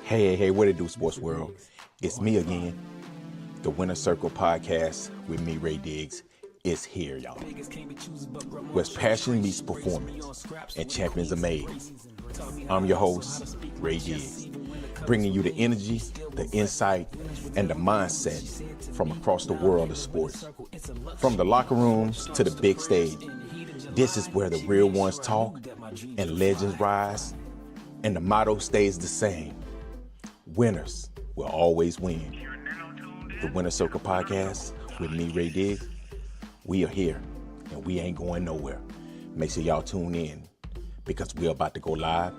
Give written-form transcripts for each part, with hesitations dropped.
Hey, what it do, sports world? It's me again. The Winner Circle podcast with me, Ray Diggs, is here, y'all. Where passion meets performance and champions are made. I'm your host, Ray Diggs, bringing you the energy, the insight, and the mindset from across the world of sports. From the locker rooms to the big stage, this is where the real ones talk and legends rise, and the motto stays the same. Winners will always win. The Winner Circle podcast with me, Ray Diggs. We are here and we ain't going nowhere. Make sure y'all tune in because we're about to go live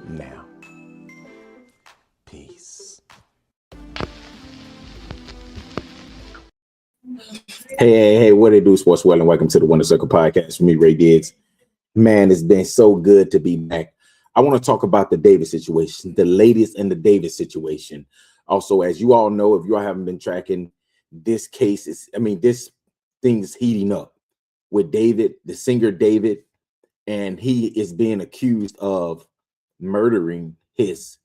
now. Peace. Hey, what it do, sports world, and welcome to the Winner Circle podcast with me, Ray Diggs. Man, it's been so good to be back. I want to talk about the Davis situation, the latest in the Davis situation. Also, as you all know, if you all haven't been tracking, this case this thing is heating up with David, the singer David, and he is being accused of murdering his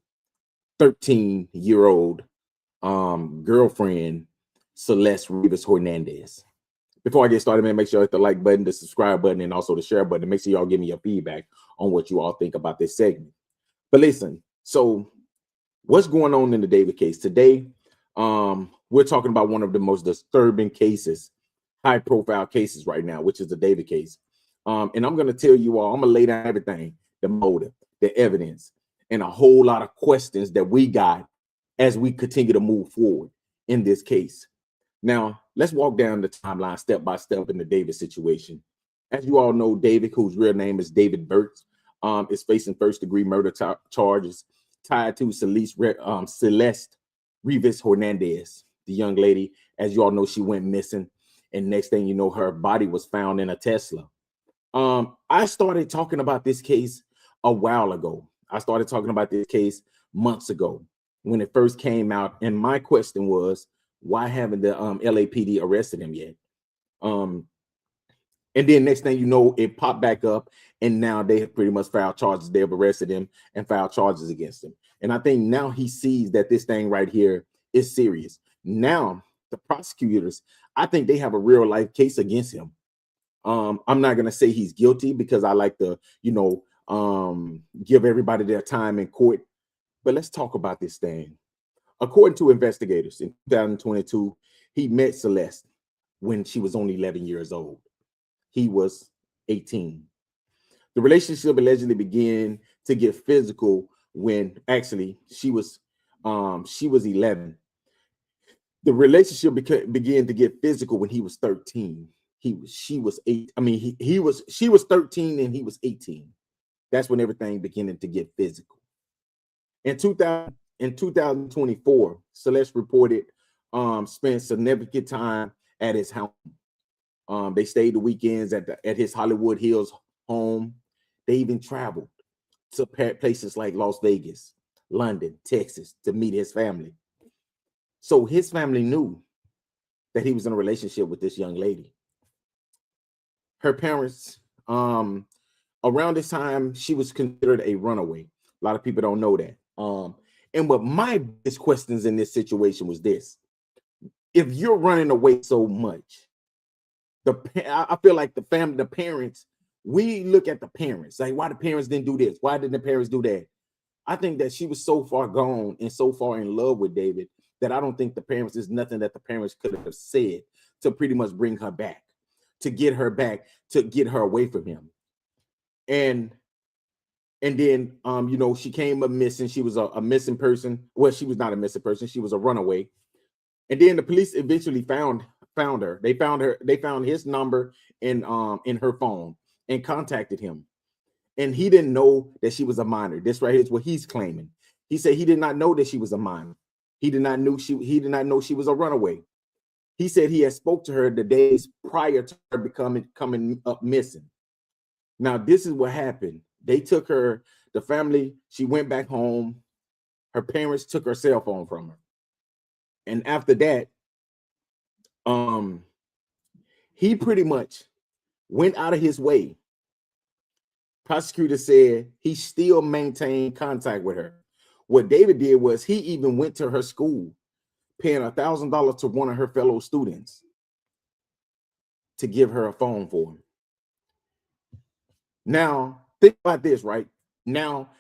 13-year-old girlfriend, Celeste Rivas Hernandez. Before I get started, man, make sure you hit the like button, the subscribe button, and also the share button. Make sure y'all give me your feedback on what you all think about this segment. But listen, so what's going on in the David case today? We're talking about one of the most disturbing cases, high-profile cases right now, which is the David case. And I'm going to tell you all, I'm going to lay down everything, the motive, the evidence, and a whole lot of questions that we got as we continue to move forward in this case. Now, let's walk down the timeline step by step in the David situation. As you all know, David, whose real name is David Burks, is facing first-degree murder charges tied to Celeste Rivas Hernandez, the young lady. As you all know, she went missing, and next thing you know, her body was found in a Tesla. I started talking about this case a while ago. I started talking about this case months ago when it first came out, and my question was, why haven't the LAPD arrested him yet? And then next thing you know, it popped back up, and now they have pretty much filed charges. They have arrested him and filed charges against him. And I think now he sees that this thing right here is serious. Now, the prosecutors, I think they have a real life case against him. I'm not going to say he's guilty because I like to, give everybody their time in court. But let's talk about this thing. According to investigators, in 2022, he met Celeste when she was only 11 years old. He was 18. The relationship allegedly began to get physical when actually she was 11. The relationship began to get physical when he was 13. She was 13 and he was 18. That's when everything began to get physical. In 2024, Celeste reported spent significant time at his home. They stayed the weekends at his Hollywood Hills home. They even traveled to places like Las Vegas, London, Texas to meet his family. So his family knew that he was in a relationship with this young lady. Her parents, around this time, she was considered a runaway. A lot of people don't know that. And what my biggest questions in this situation was this: if you're running away so much, I feel like the parents, we look at the parents, like why the parents didn't do this, why didn't the parents do that? I think that she was so far gone and so far in love with David that I don't think there's nothing that the parents could have said to pretty much bring her back, to get her back, to get her away from him. And then, she came up missing. She was a missing person. Well, she was not a missing person. She was a runaway. And then the police eventually found her. They found his number in her phone and contacted him. And he didn't know that she was a minor. This right here is what he's claiming. He said he did not know that she was a minor. He did not know she was a runaway. He said he had spoke to her the days prior to her coming up missing. Now, this is what happened. They took her, the family, she went back home. Her parents took her cell phone from her. And after that, he pretty much went out of his way. Prosecutor said he still maintained contact with her. what David did was he even went to her school, paying $1,000 to one of her fellow students to give her a phone for him. Now, think about this, right? Now,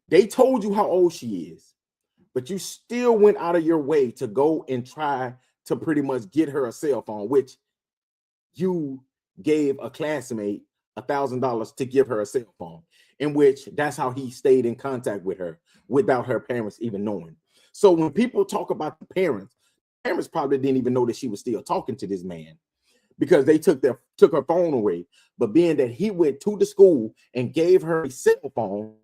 they told you how old she is, but you still went out of your way to go and try to pretty much get her a cell phone, which you gave a classmate $1,000 to give her a cell phone, in which that's how he stayed in contact with her without her parents even knowing. So when people talk about the parents probably didn't even know that she was still talking to this man, because they took her phone away. But being that he went to the school and gave her a cell phone,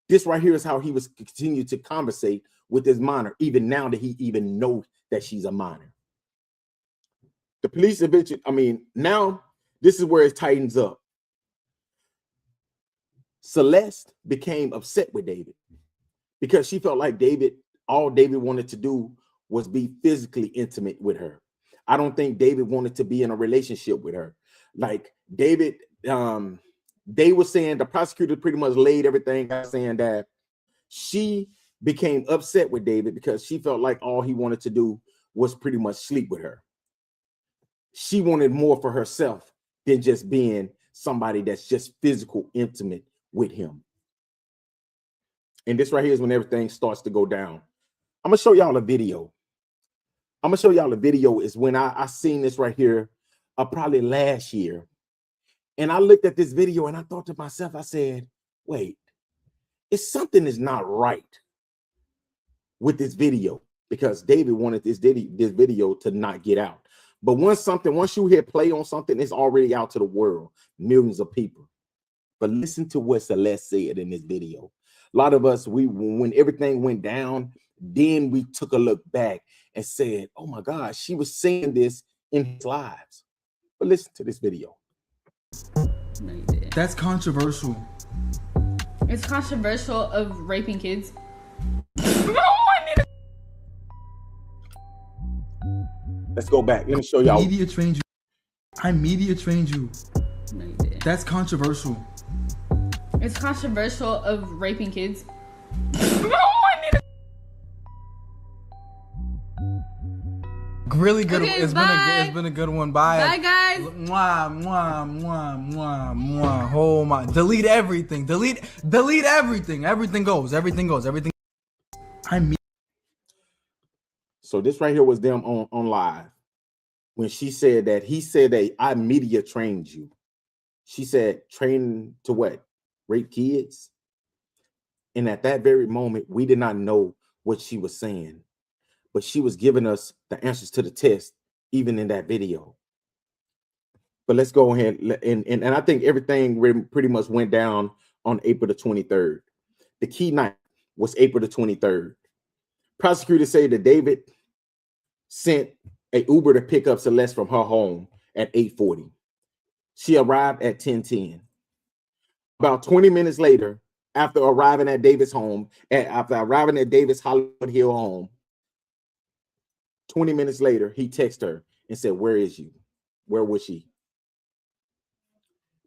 this right here is how he was continuing to conversate with this minor, even now that he even knows that she's a minor. The police eventually, now this is where it tightens up. Celeste became upset with David because she felt like all David wanted to do was be physically intimate with her. I don't think David wanted to be in a relationship with her. Like David, they were saying, the prosecutor pretty much laid everything out, saying that she became upset with David because she felt like all he wanted to do was pretty much sleep with her. She wanted more for herself than just being somebody that's just physical intimate with him. And this right here is when everything starts to go down. I'm gonna show y'all a video. Is when I seen this right here, probably last year. And I looked at this video and I thought to myself, I said, wait, something is not right with this video, because David wanted this video to not get out. But once you hit play on something, it's already out to the world, millions of people. But listen to what Celeste said in this video. A lot of us, when everything went down, then we took a look back and said, oh my God, she was saying this in his lives. But listen to this video. No, you didn't. That's controversial. It's controversial of raping kids. Let's go back. Let me show y'all. Media trained you. I media trained you. No, you didn't. That's controversial. It's controversial of raping kids. Really good. Okay, It's been a good one. Bye. Bye, guys. Mwah, mwah, mwah, mwah, mwah. Oh my. Delete everything. Delete everything. Everything goes. So this right here was them on live. When she said that, he said that I media trained you. She said, train to what? Rape kids? And at that very moment, we did not know what she was saying, but she was giving us the answers to the test, even in that video. But let's go ahead. And I think everything pretty much went down on April the 23rd. The key night was April the 23rd. Prosecutors say that David sent an Uber to pick up Celeste from her home at 8:40. She arrived at 10:10. About 20 minutes later, after arriving at David's home, after arriving at David's Hollywood Hill home, 20 minutes later, he texted her and said, where is you? Where was she?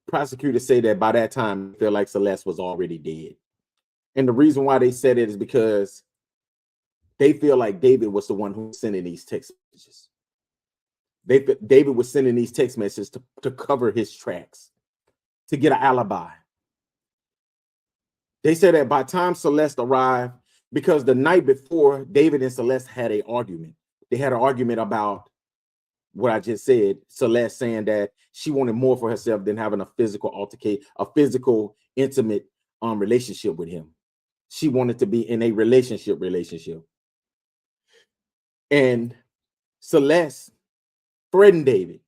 Prosecutors say that by that time, they feel like Celeste was already dead. And the reason why they said it is because they feel like David was the one who was sending these text messages. David was sending these text messages to cover his tracks, to get an alibi. They said that by the time Celeste arrived, because the night before, David and Celeste had an argument. They had an argument about what I just said. Celeste saying that she wanted more for herself than having a physical altercation, a physical, intimate relationship with him. She wanted to be in a relationship. And Celeste threatened David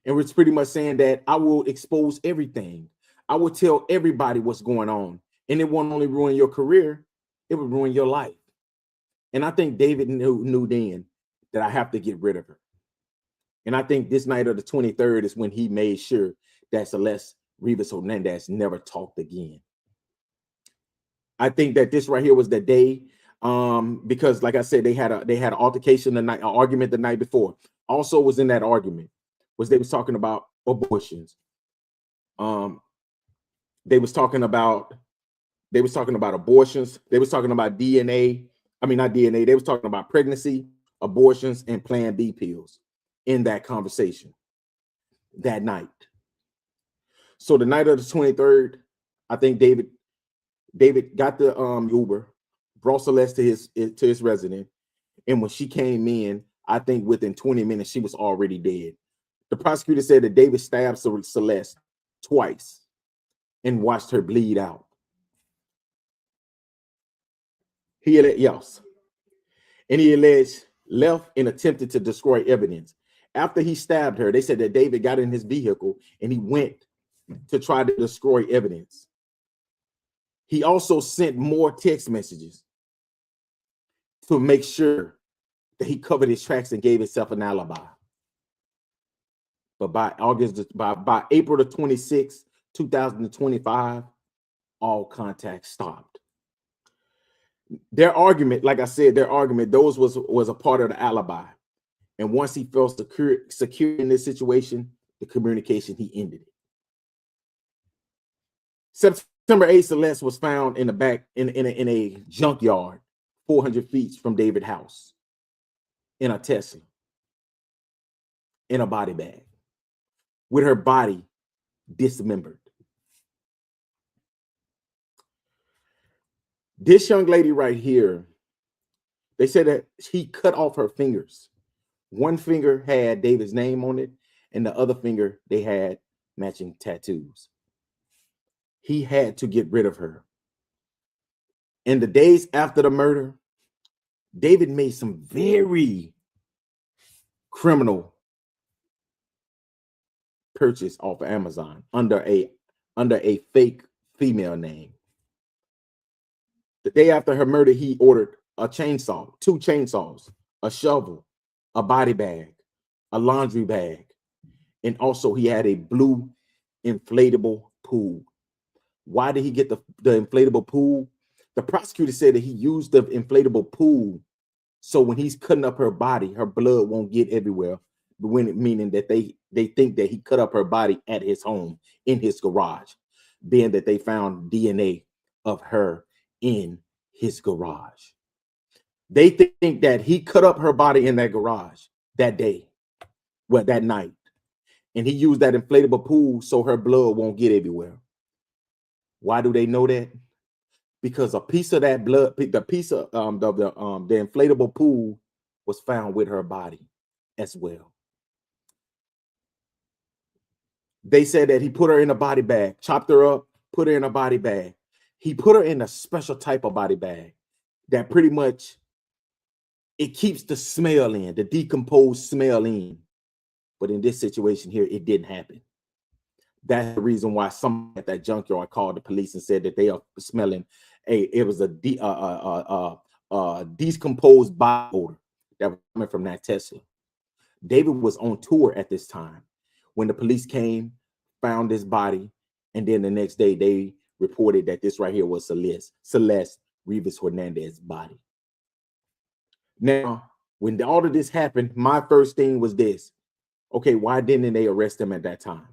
and was pretty much saying that I will expose everything. I will tell everybody what's going on. And it won't only ruin your career, it would ruin your life. And I think David knew then that I have to get rid of her. And I think this night of the 23rd is when he made sure that Celeste Rivas Hernandez never talked again. I think that this right here was the day, because like I said, they had an altercation an argument the night before. Also was in that argument was they was talking about abortions. They was talking about They was talking about abortions. They was talking about DNA. I mean, not DNA. They was talking about pregnancy, abortions, and Plan B pills in that conversation that night. So the night of the 23rd, I think David got the Uber, brought Celeste to his residence, and when she came in, I think within 20 minutes she was already dead. The prosecutor said that David stabbed Celeste twice and watched her bleed out. He alleged left and attempted to destroy evidence. After he stabbed her, they said that David got in his vehicle and he went to try to destroy evidence. He also sent more text messages to make sure that he covered his tracks and gave himself an alibi. But by April the 26th, 2025, all contact stopped. Their argument, like I said, those was a part of the alibi. And once he felt secure in this situation, the communication, he ended it. September 8th, Celeste was found in the back in a junkyard 400 feet from David's house in a Tesla in a body bag with her body dismembered. This young lady right here, they said that he cut off her fingers. One finger had David's name on it, and the other finger, they had matching tattoos. He had to get rid of her. In the days after the murder, David made some very criminal purchase off of Amazon under a fake female name. The day after her murder, he ordered a chainsaw, 2 chainsaws, a shovel, a body bag, a laundry bag, and also he had a blue inflatable pool. Why did he get the inflatable pool? The prosecutor said that he used the inflatable pool so when he's cutting up her body, her blood won't get everywhere, meaning that they think that he cut up her body at his home in his garage, being that they found DNA of her in his garage. They think that he cut up her body in that garage that day, that night, and he used that inflatable pool so her blood won't get everywhere. Why do they know that? Because a piece of that blood, the piece of the inflatable pool was found with her body as well. They said that he put her in a body bag, chopped her up, put her in a body bag. He put her in a special type of body bag that pretty much it keeps the smell in, the decomposed smell in. But in this situation here, it didn't happen. That's the reason why someone at that junkyard called the police and said that they are smelling a decomposed body odor that was coming from that Tesla. David was on tour at this time when the police came, found his body, and then the next day they reported that this right here was Celeste Rivas Hernandez's body. Now, when all of this happened, my first thing was this: okay, why didn't they arrest him at that time?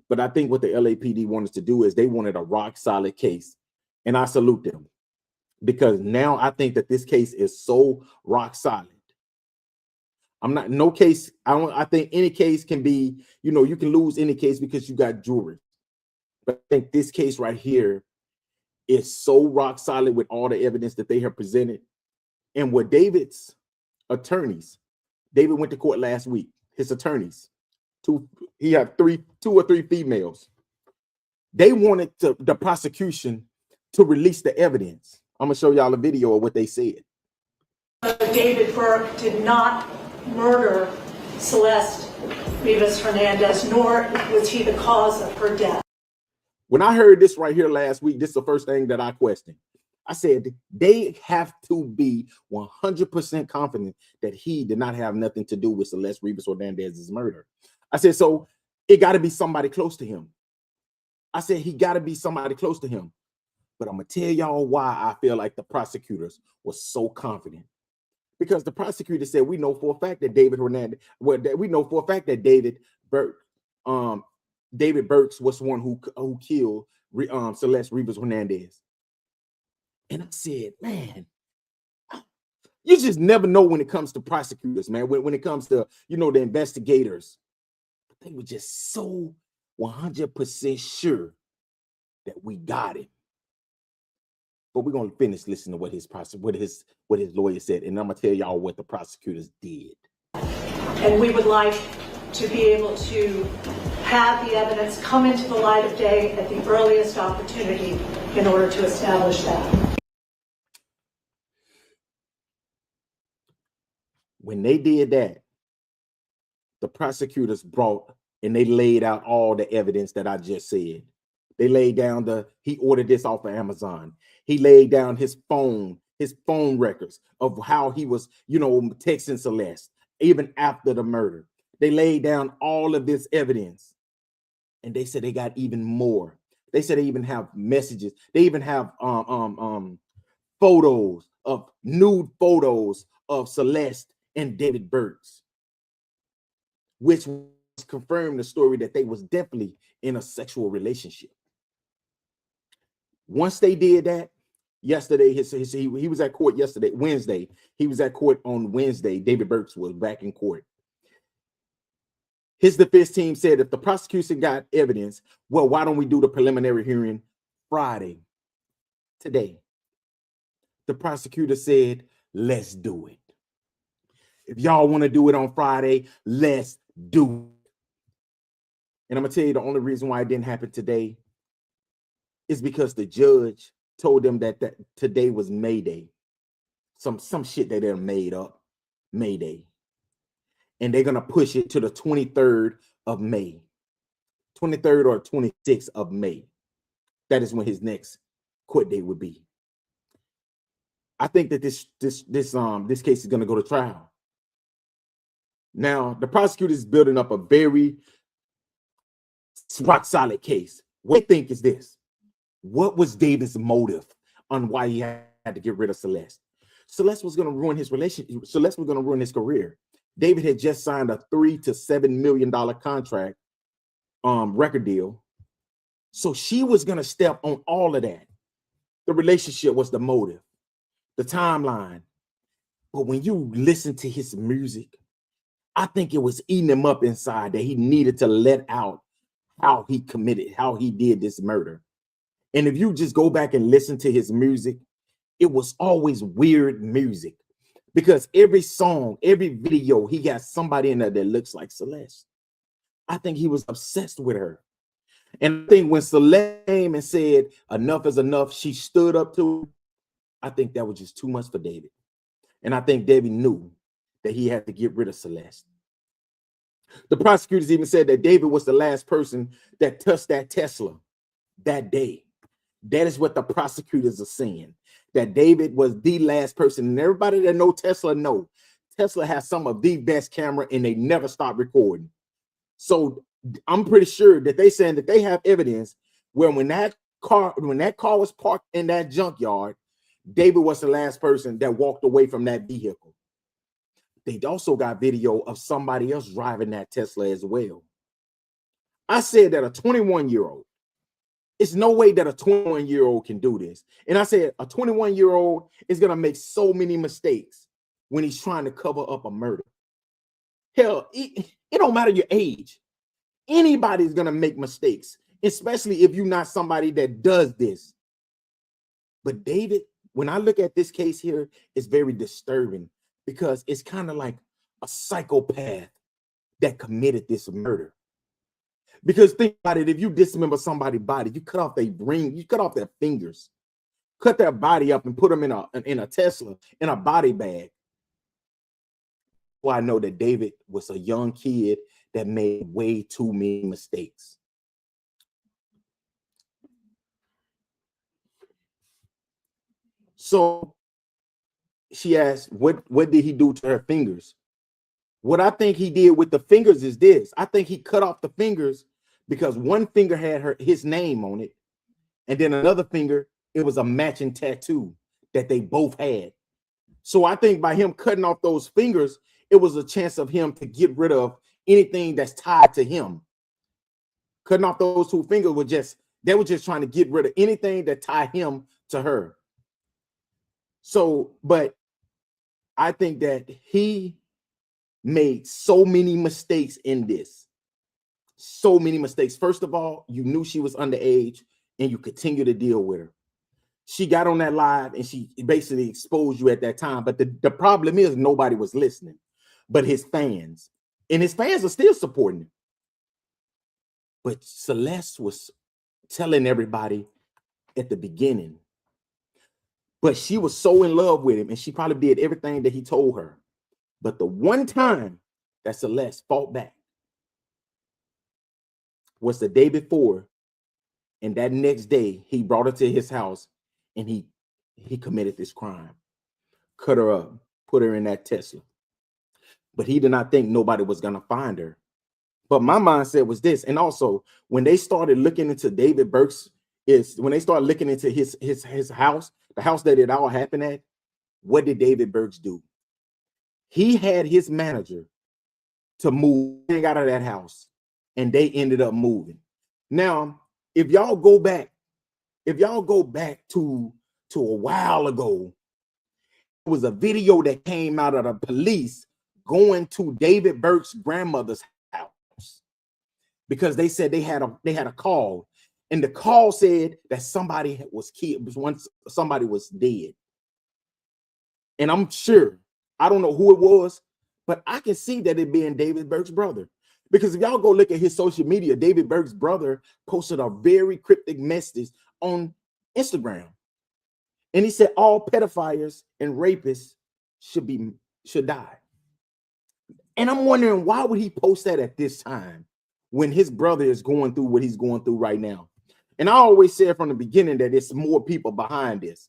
But I think what the LAPD wanted to do is they wanted a rock solid case. And I salute them, because now I think that this case is so rock solid. I think any case can be, you can lose any case because you got jury. But I think this case right here is so rock solid with all the evidence that they have presented. And what David's attorneys, David went to court last week, his attorneys, he had 2 or 3 females. They wanted the prosecution to release the evidence. I'm gonna show y'all a video of what they said. David Burke did not murder Celeste Rivas Hernandez, nor was he the cause of her death. When I heard this right here last week, this is the first thing that I questioned. I said they have to be 100% confident that he did not have nothing to do with Celeste Rivas Hernandez's murder. I said, so it got to be somebody close to him. I said, he got to be somebody close to him. But I'm going to tell y'all why I feel like the prosecutors were so confident. Because the prosecutor said, we know for a fact that David Burks was one who killed Celeste Rivas Hernandez. And I said, man, you just never know when it comes to prosecutors, man. When it comes to, you know, the investigators, they were just so 100% sure that we got it. But we're gonna finish listening to what his lawyer said, and I'm gonna tell y'all what the prosecutors did. And we would like to be able to have the evidence come into the light of day at the earliest opportunity in order to establish that. When they did that, the prosecutors brought and they laid out all the evidence that I just said. They laid down he ordered this off of Amazon. He laid down his phone records of how he was, you know, texting Celeste, even after the murder. They laid down all of this evidence. And they said they got even more. They said they even have messages. They even have photos of nude photos of Celeste and David Burks, which confirmed the story that they was definitely in a sexual relationship. Once they did that, yesterday, he was at court yesterday, Wednesday. He was at court on Wednesday. David Burks was back in court. His defense team said if the prosecution got evidence, well, why don't we do the preliminary hearing Friday, today? The prosecutor said, let's do it. If y'all want to do it on Friday, let's do it. And I'm going to tell you the only reason why it didn't happen today is because the judge told them that today was May Day. Some shit that they're made up, May Day. And they're going to push it to the 23rd of May. 23rd or 26th of May. That is when his next court date would be. I think that this case is going to go to trial. Now, the prosecutor is building up a very rock solid case. What I think is this. What was David's motive on why he had to get rid of Celeste? Celeste was going to ruin his relationship. Celeste was going to ruin his career. David had just signed a $3 to $7 million contract, record deal. So she was going to step on all of that. The relationship was the motive, the timeline. But when you listen to his music, I think it was eating him up inside that he needed to let out how he committed, how he did this murder. And if you just go back and listen to his music, it was always weird music. Because every song, every video, he got somebody in there that looks like Celeste. I think he was obsessed with her. And I think when Celeste came and said, enough is enough, she stood up to him. I think that was just too much for David. And I think David knew that he had to get rid of Celeste. The prosecutors even said that David was the last person that touched that Tesla that day. That is what the prosecutors are saying. That David was the last person. And everybody that know Tesla know Tesla has some of the best camera and they never stop recording. So I'm pretty sure that they saying that they have evidence where when that car was parked in that junkyard, David was the last person that walked away from that vehicle. They also got video of somebody else driving that Tesla as well. I said that a 21-year-old, it's no way that a 21-year-old can do this. And I said a 21-year-old is going to make so many mistakes when he's trying to cover up a murder. Hell, it don't matter your age. Anybody's going to make mistakes, especially if you're not somebody that does this. But David, when I look at this case here, it's very disturbing because it's kind of like a psychopath that committed this murder. Because think about it, if you dismember somebody's body, you cut off their brain, you cut off their fingers, cut their body up and put them in a Tesla, in a body bag. Well, I know that David was a young kid that made way too many mistakes. So she asked, what did he do to her fingers? What I think he did with the fingers is this. I think he cut off the fingers because one finger had his name on it. And then another finger, it was a matching tattoo that they both had. So I think by him cutting off those fingers, it was a chance of him to get rid of anything that's tied to him. Cutting off those two fingers they were just trying to get rid of anything that tied him to her. So, but I think that he made so many mistakes in this. So many mistakes. First of all, you knew she was underage and you continue to deal with her. She got on that live and she basically exposed you at that time. But the problem is nobody was listening but his fans. And his fans are still supporting him. But Celeste was telling everybody at the beginning. But she was so in love with him and she probably did everything that he told her. But the one time that Celeste fought back was the day before. And that next day, he brought her to his house and he committed this crime. Cut her up, put her in that Tesla. But he did not think nobody was going to find her. But my mindset was this. And also, when they started looking into David Burke's, when they started looking into his house, the house that it all happened at, what did David Burks do? He had his manager to move out of that house, and they ended up moving. Now, if y'all go back to a while ago, it was a video that came out of the police going to David Burke's grandmother's house because they said they had a call, and the call said that somebody was killed. Once somebody was dead, and I'm sure, I don't know who it was, but I can see that it being David Burke's brother. Because if y'all go look at his social media, David Burke's brother posted a very cryptic message on Instagram. And he said all pedophiles and rapists should die. And I'm wondering, why would he post that at this time when his brother is going through what he's going through right now? And I always said from the beginning that it's more people behind this.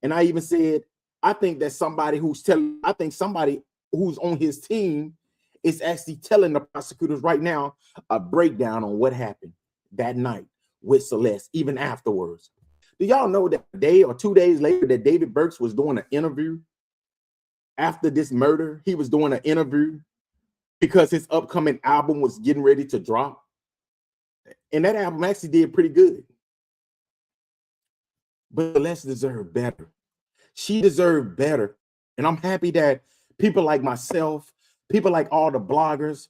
And I even said, I think that somebody who's on his team is actually telling the prosecutors right now a breakdown on what happened that night with Celeste, even afterwards. Do y'all know that a day or 2 days later that David Burks was doing an interview after this murder? He was doing an interview because his upcoming album was getting ready to drop. And that album actually did pretty good. But Celeste deserved better. She deserved better. And I'm happy that people like myself, people like all the bloggers,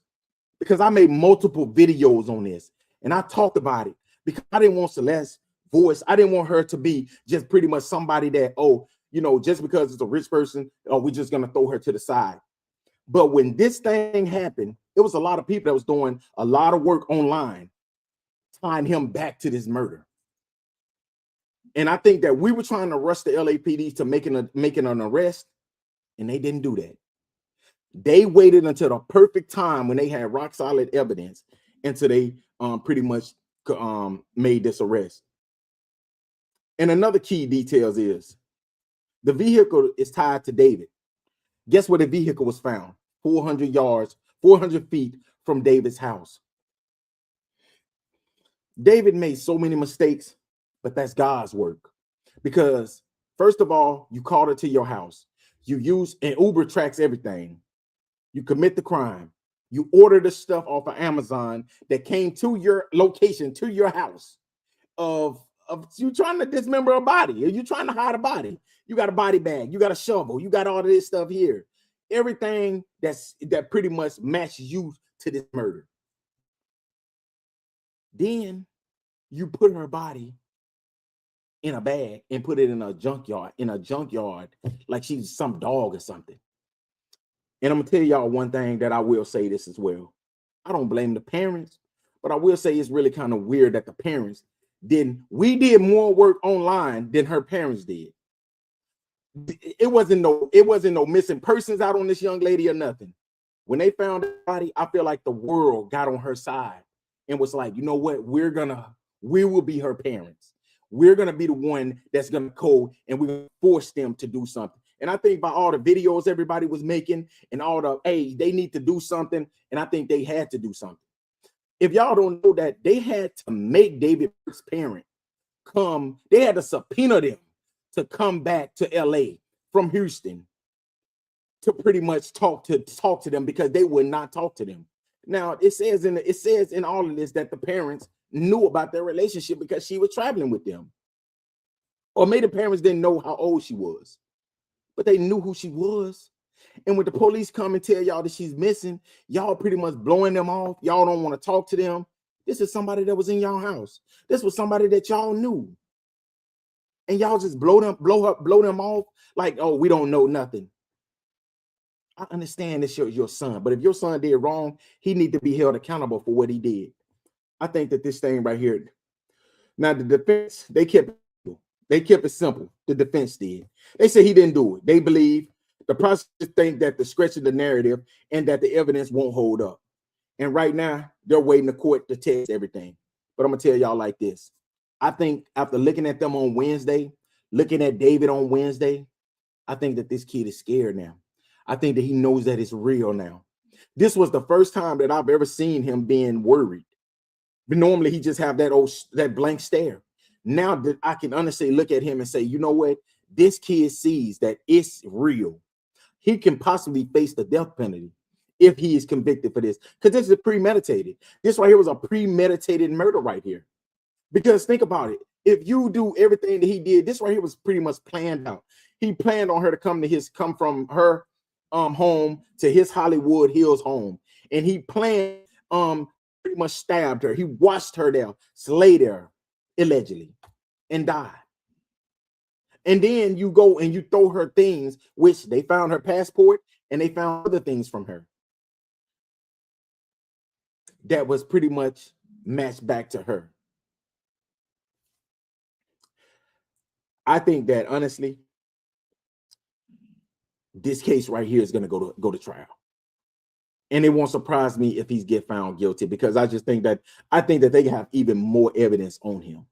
because I made multiple videos on this and I talked about it because I didn't want Celeste's voice. I didn't want her to be just pretty much somebody that, just because it's a rich person, we're just going to throw her to the side. But when this thing happened, it was a lot of people that was doing a lot of work online, tying him back to this murder. And I think that we were trying to rush the LAPD to making an arrest, and they didn't do that. They waited until the perfect time when they had rock solid evidence until they pretty much made this arrest. And another key details is the vehicle is tied to David. Guess where the vehicle was found? 400 feet from David's house. David made so many mistakes, but that's God's work. Because first of all, you called her to your house. You use, and Uber tracks everything. You commit the crime. You order the stuff off of Amazon that came to your location, to your house, of you trying to dismember a body, or you trying to hide a body. You got a body bag, you got a shovel, you got all of this stuff here. Everything that pretty much matches you to this murder. Then you put her body in a bag and put it in a junkyard, like she's some dog or something. And I'm gonna tell y'all one thing that I will say this as well. I don't blame the parents, but I will say it's really kind of weird that the parents we did more work online than her parents did. It wasn't no missing persons out on this young lady or nothing. When they found the body, I feel like the world got on her side and was like, you know what? We will be her parents. We're gonna be the one that's gonna go and we're gonna force them to do something. And I think by all the videos everybody was making and all the, hey, they need to do something. And I think they had to do something. If y'all don't know that, they had to make David Burke's parent come. They had to subpoena them to come back to LA from Houston to pretty much talk to them because they would not talk to them. Now it says in all of this that the parents knew about their relationship because she was traveling with them. Or maybe the parents didn't know how old she was. but they knew who she was. And when the police come and tell y'all that she's missing, y'all pretty much blowing them off. Y'all don't want to talk to them. This is somebody that was in y'all house. This was somebody that y'all knew. And y'all just blow them off like, oh, we don't know nothing. I understand this your son, but if your son did wrong, he need to be held accountable for what he did. I think that this thing right here. Now the defense, they kept it simple. The defense did. They said he didn't do it. They believe the prosecutors think that the stretch of the narrative and that the evidence won't hold up. And right now they're waiting the court to test everything. But I'm gonna tell y'all like this. I think after looking at them on Wednesday, looking at David on Wednesday, I think that this kid is scared now. I think that he knows that it's real now. This was the first time that I've ever seen him being worried. But normally he just have that blank stare. Now that I can honestly look at him and say, you know what? This kid sees that it's real. He can possibly face the death penalty if he is convicted for this. Because this is premeditated. This right here was a premeditated murder right here. Because think about it. If you do everything that he did, this right here was pretty much planned out. He planned on her to come from her home to his Hollywood Hills home. And he planned pretty much stabbed her. He watched her there, slayed her, allegedly, and died. And then you go and you throw her things, which they found her passport and they found other things from her that was pretty much matched back to her. I think that honestly, this case right here is going to go to trial. And it won't surprise me if he's get found guilty, because I think that they can have even more evidence on him.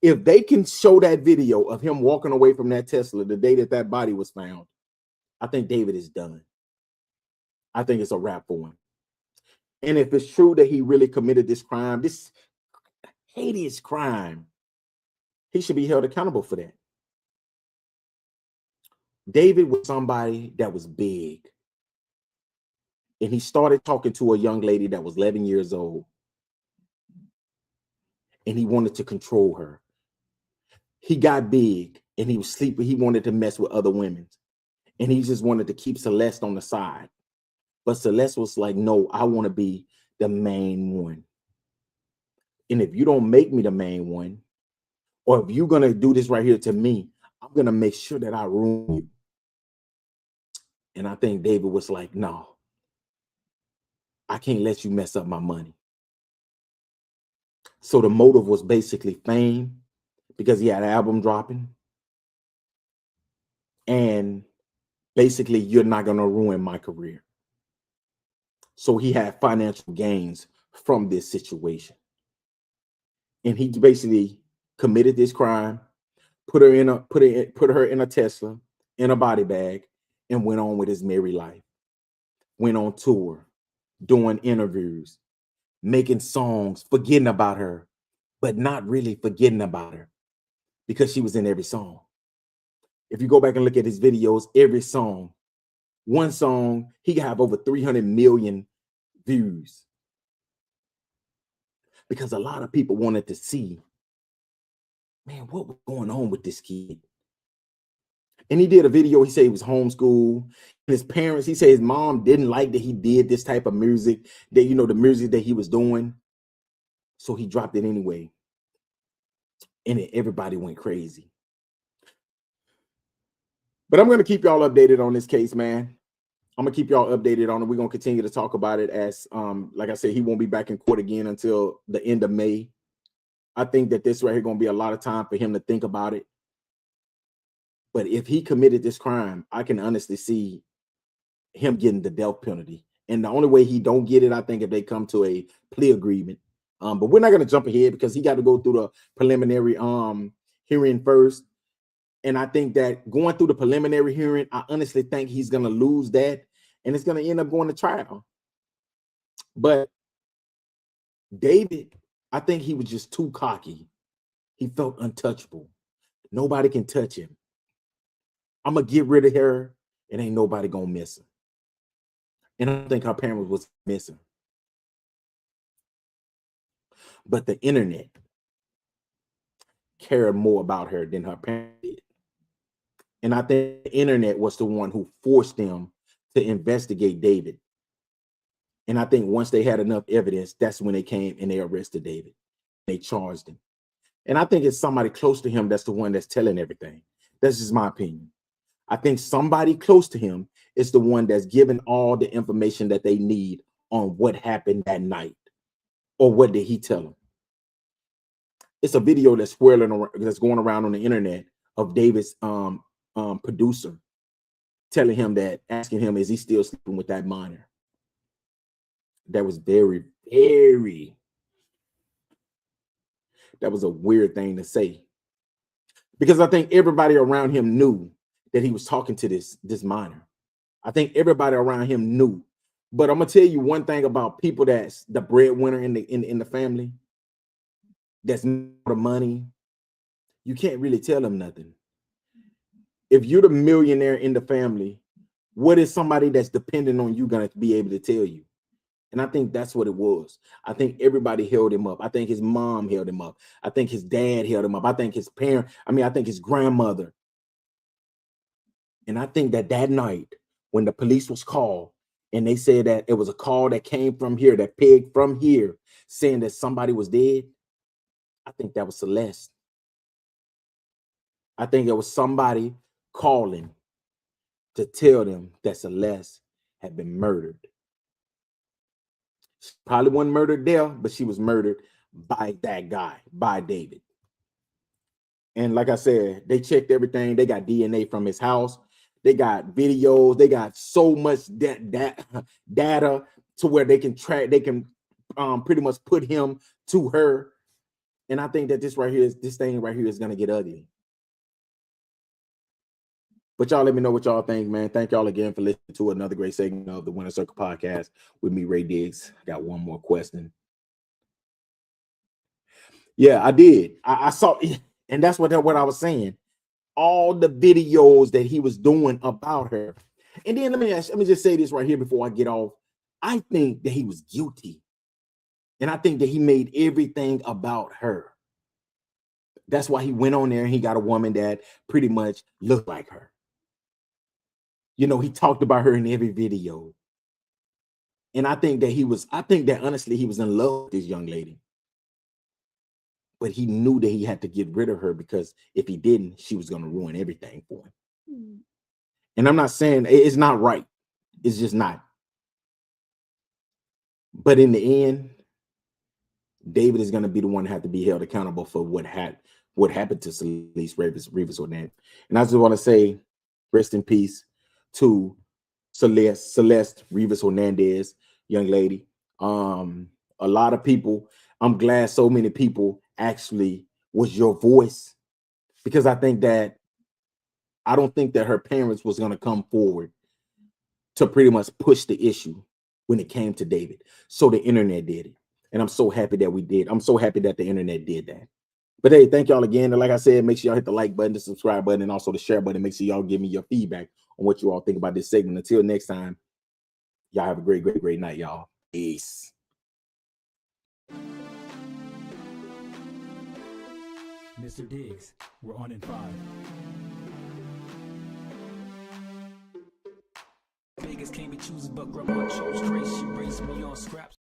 If they can show that video of him walking away from that Tesla the day that body was found, I think David is done. I think it's a wrap for him. And if it's true that he really committed this crime, this hideous crime, he should be held accountable for that. David was somebody that was big. And he started talking to a young lady that was 11 years old. And he wanted to control her. He got big and he was sleeping. He wanted to mess with other women. And he just wanted to keep Celeste on the side. But Celeste was like, no, I want to be the main one. And if you don't make me the main one, or if you're going to do this right here to me, I'm going to make sure that I ruin you. And I think David was like, no, I can't let you mess up my money. So the motive was basically fame, because he had an album dropping. And basically, you're not going to ruin my career. So he had financial gains from this situation. And he basically committed this crime, put her in a Tesla, in a body bag, and went on with his merry life. Went on tour, doing interviews, making songs, forgetting about her, but not really forgetting about her, because she was in every song. If you go back and look at his videos, every song, one song, he could have over 300 million views. Because a lot of people wanted to see, man, what was going on with this kid? And he did a video. He said he was homeschooled. His parents, he said his mom didn't like that he did this type of music, that, you know, the music that he was doing. So he dropped it anyway. And everybody went crazy. But I'm going to keep y'all updated on this case, man. I'm going to keep y'all updated on it. We're going to continue to talk about it as, like I said, he won't be back in court again until the end of May. I think that this right here going to be a lot of time for him to think about it. But if he committed this crime, I can honestly see him getting the death penalty. And the only way he don't get it, I think, if they come to a plea agreement. But we're not going to jump ahead, because he got to go through the preliminary hearing first. And I think that going through the preliminary hearing, I honestly think he's going to lose that. And it's going to end up going to trial. But David, I think he was just too cocky. He felt untouchable. Nobody can touch him. I'm going to get rid of her, and ain't nobody going to miss her. And I think her parents was missing. But the internet cared more about her than her parents did. And I think the internet was the one who forced them to investigate David. And I think once they had enough evidence, that's when they came and they arrested David. They charged him. And I think it's somebody close to him that's the one that's telling everything. That's just my opinion. I think somebody close to him is the one that's giving all the information that they need on what happened that night, or what did he tell them. It's a video that's swirling around, that's going around on the internet of David's producer telling him that, asking him, is he still sleeping with that minor? That was very, very, that was a weird thing to say, because I think everybody around him knew that he was talking to this minor. I think everybody around him knew. But I'm gonna tell you one thing about people that's the breadwinner in the family, that's the money, you can't really tell them nothing. If you're the millionaire in the family, what is somebody that's dependent on you gonna be able to tell you? And I think that's what it was. I think everybody held him up. I think his mom held him up. I think his dad held him up. I think his parent, I think his grandmother. And I think that night when the police was called and they said that it was a call that came from here, that pegged from here, saying that somebody was dead, I think that was Celeste. I think it was somebody calling to tell them that Celeste had been murdered. She probably wasn't murdered there, but she was murdered by that guy, by David. And like I said, they checked everything. They got DNA from his house. They got videos. They got so much data to where they can track. They can pretty much put him to her. And I think that this thing right here is gonna get ugly. But y'all let me know what y'all think, man. Thank y'all again for listening to another great segment of the Winner Circle podcast with me, Ray Diggs. I got one more question. Yeah, I did. I saw, and that's what I was saying. All the videos that he was doing about her. And then let me just say this right here before I get off. I think that he was guilty. And I think that he made everything about her. That's why he went on there and he got a woman that pretty much looked like her. You know, he talked about her in every video. And I think that honestly, he was in love with this young lady. But he knew that he had to get rid of her, because if he didn't, she was going to ruin everything for him. And I'm not saying it's not right. It's just not. But in the end, David is going to be the one that have to be held accountable for what happened to Celeste Rivas Hernandez. And I just want to say, rest in peace to Celeste Rivas Hernandez, young lady. A lot of people, I'm glad so many people actually was your voice, because I don't think that her parents was going to come forward to pretty much push the issue when it came to David. So the internet did it. And I'm so happy that we did. I'm so happy that the internet did that. But hey, thank y'all again. And like I said, make sure y'all hit the like button, the subscribe button, and also the share button. Make sure y'all give me your feedback on what you all think about this segment. Until next time, y'all have a great, great, great night, y'all. Peace. Mr. Diggs, we're on in 5. Vegas can't be choosers, but grandma chose Trace. She raised me on scraps.